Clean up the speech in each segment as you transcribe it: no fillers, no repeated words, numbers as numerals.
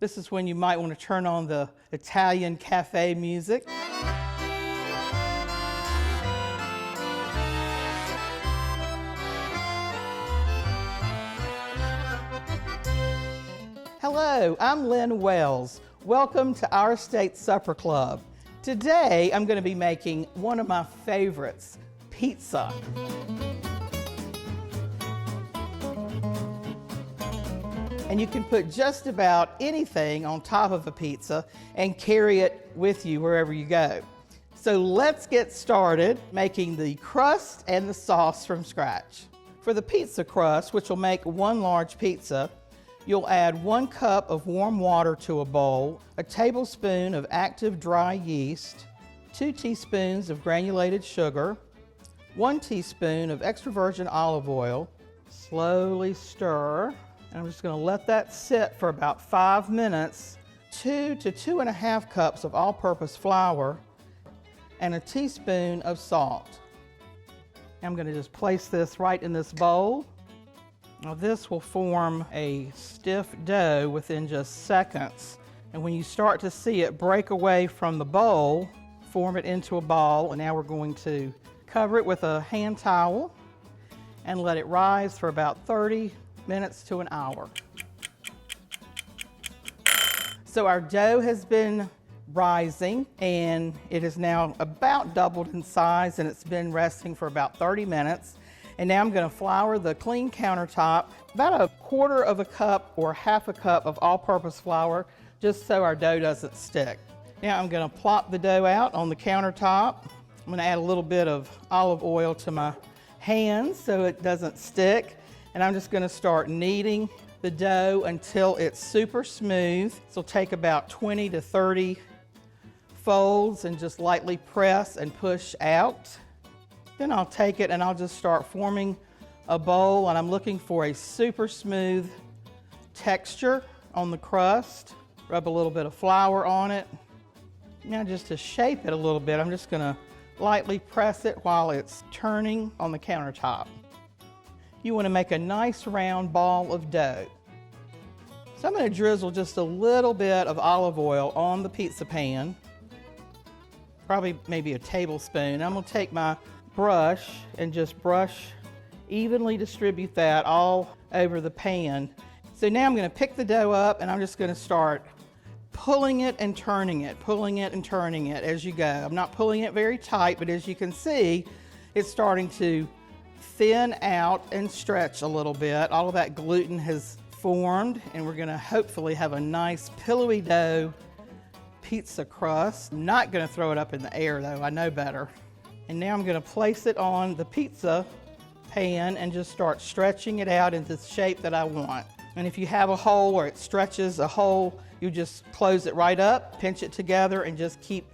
This is when you might want to turn on the Italian cafe music. Hello, I'm Lynn Wells. Welcome to our State Supper Club. Today, I'm going to be making one of my favorites, pizza. And you can put just about anything on top of a pizza and carry it with you wherever you go. So let's get started making the crust and the sauce from scratch. For the pizza crust, which will make one large pizza, you'll add 1 cup of warm water to a bowl, a tablespoon of active dry yeast, 2 teaspoons of granulated sugar, 1 teaspoon of extra virgin olive oil. Slowly stir. And I'm just going to let that sit for about 5 minutes. 2 to 2.5 cups of all-purpose flour and a teaspoon of salt. I'm going to just place this right in this bowl. Now this will form a stiff dough within just seconds. And when you start to see it break away from the bowl, form it into a ball. And now we're going to cover it with a hand towel and let it rise for about 30 minutes to an hour. So our dough has been rising and it is now about doubled in size, and it's been resting for about 30 minutes. And now I'm going to flour the clean countertop, about 1/4 cup or 1/2 cup of all-purpose flour, just so our dough doesn't stick. Now I'm going to plop the dough out on the countertop. I'm going to add a little bit of olive oil to my hands so it doesn't stick. And I'm just going to start kneading the dough until it's super smooth. This will take about 20 to 30 folds and just lightly press and push out. Then I'll take it and I'll just start forming a bowl, and I'm looking for a super smooth texture on the crust. Rub a little bit of flour on it. Now just to shape it a little bit, I'm just going to lightly press it while it's turning on the countertop. You want to make a nice round ball of dough. So I'm going to drizzle just a little bit of olive oil on the pizza pan, probably maybe a tablespoon. I'm going to take my brush and just evenly distribute that all over the pan. So now I'm going to pick the dough up and I'm just going to start pulling it and turning it, pulling it and turning it as you go. I'm not pulling it very tight, but as you can see, it's starting to thin out and stretch a little bit. All of that gluten has formed, and we're going to hopefully have a nice pillowy dough pizza crust. I'm not going to throw it up in the air though, I know better. And now I'm going to place it on the pizza pan and just start stretching it out into the shape that I want. And if you have a hole where it stretches a hole, you just close it right up, pinch it together, and just keep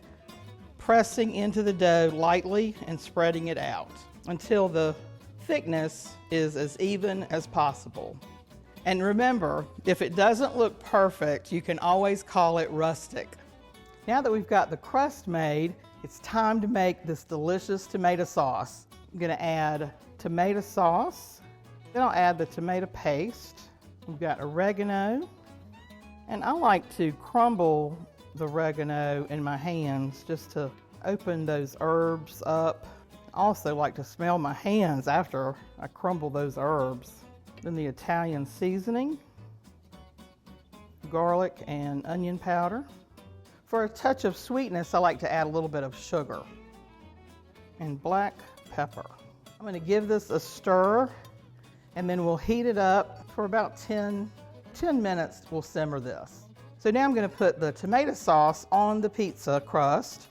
pressing into the dough lightly and spreading it out until the thickness is as even as possible. And remember, if it doesn't look perfect, you can always call it rustic. Now that we've got the crust made, it's time to make this delicious tomato sauce. I'm going to add tomato sauce, then I'll add the tomato paste. We've got oregano, and I like to crumble the oregano in my hands just to open those herbs up. I also like to smell my hands after I crumble those herbs. Then the Italian seasoning, garlic and onion powder. For a touch of sweetness, I like to add a little bit of sugar and black pepper. I'm going to give this a stir, and then we'll heat it up for about 10 minutes. We'll simmer this. So now I'm going to put the tomato sauce on the pizza crust.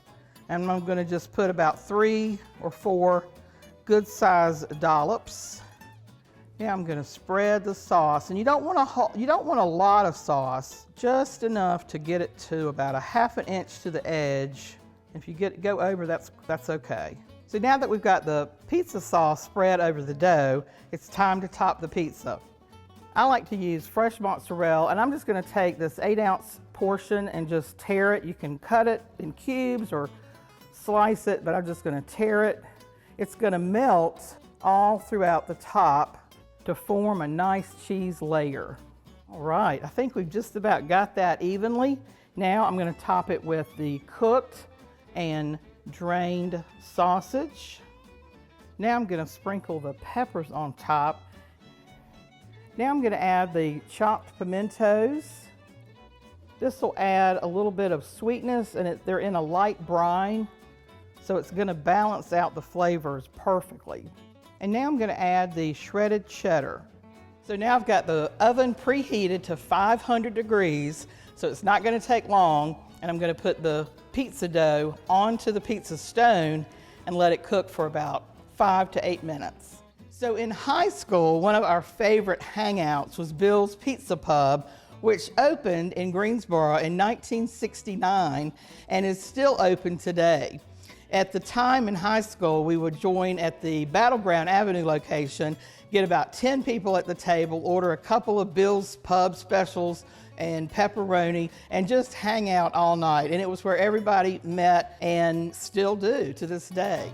And I'm going to just put about 3 or 4 good-sized dollops. Now I'm going to spread the sauce, and you don't want a lot of sauce, just enough to get it to about 1/2 inch to the edge. If you go over, that's okay. So now that we've got the pizza sauce spread over the dough, it's time to top the pizza. I like to use fresh mozzarella, and I'm just going to take this 8-ounce portion and just tear it. You can cut it in cubes or slice it, but I'm just going to tear it. It's going to melt all throughout the top to form a nice cheese layer. All right, I think we've just about got that evenly. Now I'm going to top it with the cooked and drained sausage. Now I'm going to sprinkle the peppers on top. Now I'm going to add the chopped pimentos. This will add a little bit of sweetness, and they're in a light brine, so it's going to balance out the flavors perfectly. And now I'm going to add the shredded cheddar. So now I've got the oven preheated to 500 degrees, so it's not going to take long, and I'm going to put the pizza dough onto the pizza stone and let it cook for about 5 to 8 minutes. So in high school, one of our favorite hangouts was Bill's Pizza Pub, which opened in Greensboro in 1969 and is still open today. At the time in high school, we would join at the Battleground Avenue location, get about 10 people at the table, order a couple of Bill's Pub specials and pepperoni, and just hang out all night. And it was where everybody met and still do to this day.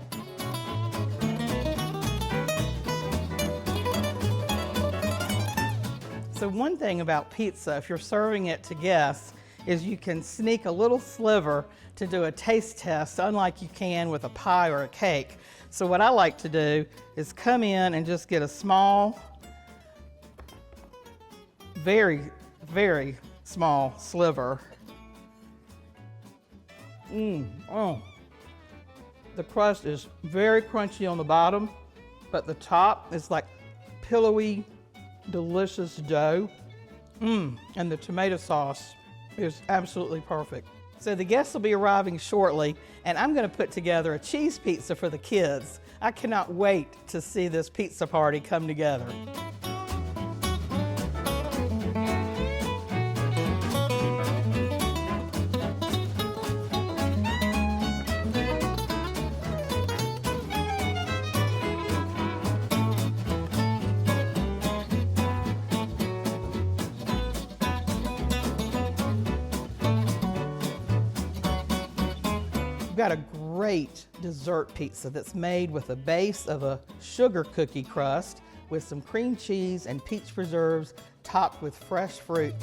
So one thing about pizza, if you're serving it to guests, is you can sneak a little sliver to do a taste test, unlike you can with a pie or a cake. So what I like to do is come in and just get a small, very, very small sliver. The crust is very crunchy on the bottom, but the top is like pillowy, delicious dough. And the tomato sauce is absolutely perfect. So the guests will be arriving shortly, and I'm going to put together a cheese pizza for the kids. I cannot wait to see this pizza party come together. We've got a great dessert pizza that's made with a base of a sugar cookie crust with some cream cheese and peach preserves topped with fresh fruit.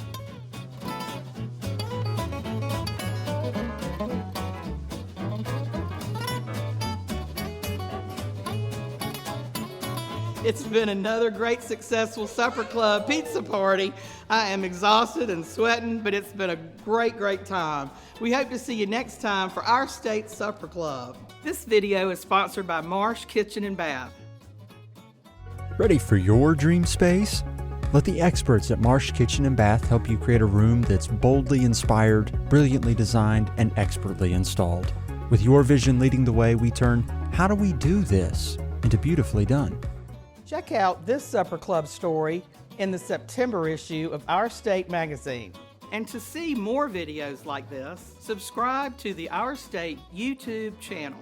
It's been another great successful Supper Club pizza party. I am exhausted and sweating, but it's been a great, great time. We hope to see you next time for our state Supper Club. This video is sponsored by Marsh Kitchen and Bath. Ready for your dream space? Let the experts at Marsh Kitchen and Bath help you create a room that's boldly inspired, brilliantly designed, and expertly installed. With your vision leading the way, we turn "how do we do this" into beautifully done. Check out this Supper Club story in the September issue of Our State magazine. And to see more videos like this, subscribe to the Our State YouTube channel.